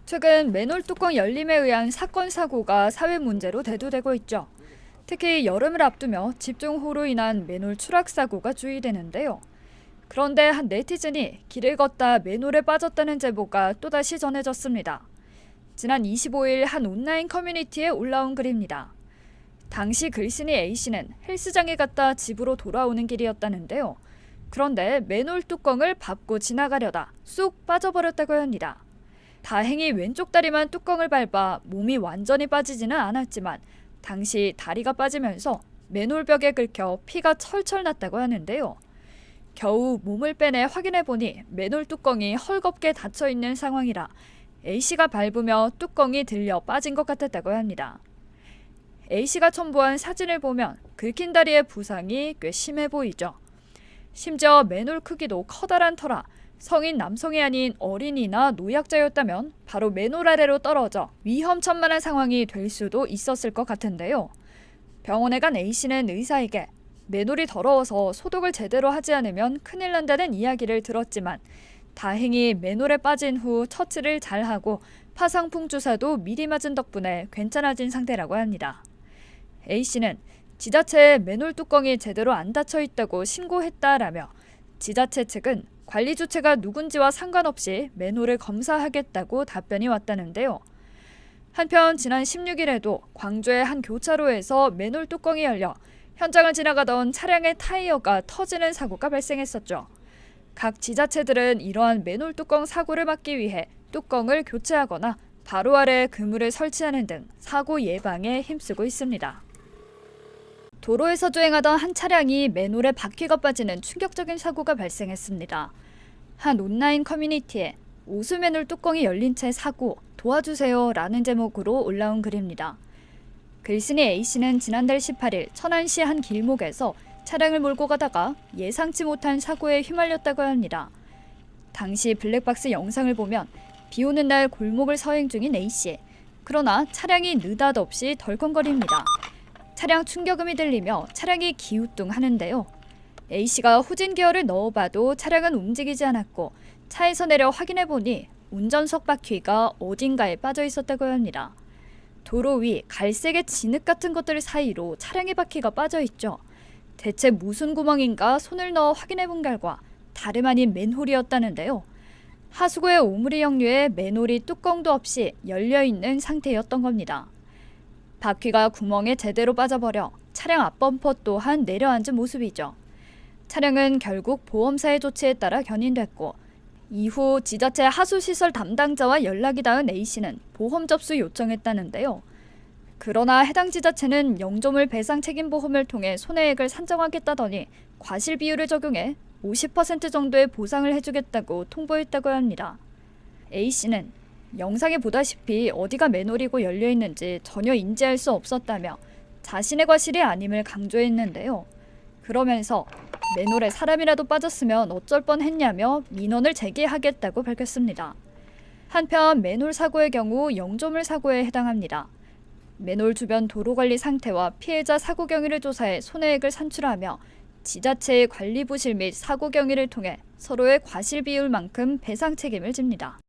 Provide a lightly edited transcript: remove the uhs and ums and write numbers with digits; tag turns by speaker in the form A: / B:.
A: 최근 맨홀 뚜껑 열림에 의한 사건 사고가 사회 문제로 대두되고 있죠. 특히 여름을 앞두며 집중호우로 인한 맨홀 추락 사고가 주의되는데요. 그런데 한 네티즌이 길을 걷다 맨홀에 빠졌다는 제보가 또다시 전해졌습니다. 지난 25일 한 온라인 커뮤니티에 올라온 글입니다. 당시 글쓴이 A씨는 헬스장에 갔다 집으로 돌아오는 길이었다는데요. 그런데 맨홀 뚜껑을 밟고 지나가려다 쑥 빠져버렸다고 합니다. 다행히 왼쪽 다리만 뚜껑을 밟아 몸이 완전히 빠지지는 않았지만 당시 다리가 빠지면서 맨홀벽에 긁혀 피가 철철 났다고 하는데요. 겨우 몸을 빼내 확인해보니 맨홀 뚜껑이 헐겁게 닫혀있는 상황이라 A씨가 밟으며 뚜껑이 들려 빠진 것 같았다고 합니다. A씨가 첨부한 사진을 보면 긁힌 다리의 부상이 꽤 심해 보이죠. 심지어 맨홀 크기도 커다란 터라 성인 남성이 아닌 어린이나 노약자였다면 바로 맨홀 아래로 떨어져 위험천만한 상황이 될 수도 있었을 것 같은데요. 병원에 간 A씨는 의사에게 맨홀이 더러워서 소독을 제대로 하지 않으면 큰일 난다는 이야기를 들었지만 다행히 맨홀에 빠진 후 처치를 잘하고 파상풍 주사도 미리 맞은 덕분에 괜찮아진 상태라고 합니다. A씨는 지자체에 맨홀 뚜껑이 제대로 안 닫혀 있다고 신고했다라며 지자체 측은 관리 주체가 누군지와 상관없이 맨홀을 검사하겠다고 답변이 왔다는데요. 한편 지난 16일에도 광주의 한 교차로에서 맨홀 뚜껑이 열려 현장을 지나가던 차량의 타이어가 터지는 사고가 발생했었죠. 각 지자체들은 이러한 맨홀 뚜껑 사고를 막기 위해 뚜껑을 교체하거나 바로 아래 그물을 설치하는 등 사고 예방에 힘쓰고 있습니다. 도로에서 주행하던 한 차량이 맨홀에 바퀴가 빠지는 충격적인 사고가 발생했습니다. 한 온라인 커뮤니티에 오수 맨홀 뚜껑이 열린 채 사고 도와주세요 라는 제목으로 올라온 글입니다. 글쓴이 A씨는 지난달 18일 천안시 한 길목에서 차량을 몰고 가다가 예상치 못한 사고에 휘말렸다고 합니다. 당시 블랙박스 영상을 보면 비 오는 날 골목을 서행 중인 A씨. 그러나 차량이 느닷없이 덜컹거립니다. 차량 충격음이 들리며 차량이 기우뚱하는데요. A씨가 후진 기어를 넣어봐도 차량은 움직이지 않았고 차에서 내려 확인해보니 운전석 바퀴가 어딘가에 빠져 있었다고 합니다. 도로 위 갈색의 진흙 같은 것들 사이로 차량의 바퀴가 빠져 있죠. 대체 무슨 구멍인가 손을 넣어 확인해본 결과 다름 아닌 맨홀이었다는데요. 하수구의 오므리 역류에 맨홀이 뚜껑도 없이 열려있는 상태였던 겁니다. 바퀴가 구멍에 제대로 빠져버려 차량 앞범퍼 또한 내려앉은 모습이죠. 차량은 결국 보험사의 조치에 따라 견인됐고 이후 지자체 하수시설 담당자와 연락이 닿은 A씨는 보험 접수 요청했다는데요. 그러나 해당 지자체는 영조물 배상 책임보험을 통해 손해액을 산정하겠다더니 과실 비율을 적용해 50% 정도의 보상을 해주겠다고 통보했다고 합니다. A씨는 영상에 보다시피 어디가 맨홀이고 열려있는지 전혀 인지할 수 없었다며 자신의 과실이 아님을 강조했는데요. 그러면서 맨홀에 사람이라도 빠졌으면 어쩔 뻔했냐며 민원을 제기하겠다고 밝혔습니다. 한편 맨홀 사고의 경우 영조물 사고에 해당합니다. 맨홀 주변 도로관리 상태와 피해자 사고 경위를 조사해 손해액을 산출하며 지자체의 관리 부실 및 사고 경위를 통해 서로의 과실 비율만큼 배상 책임을 집니다.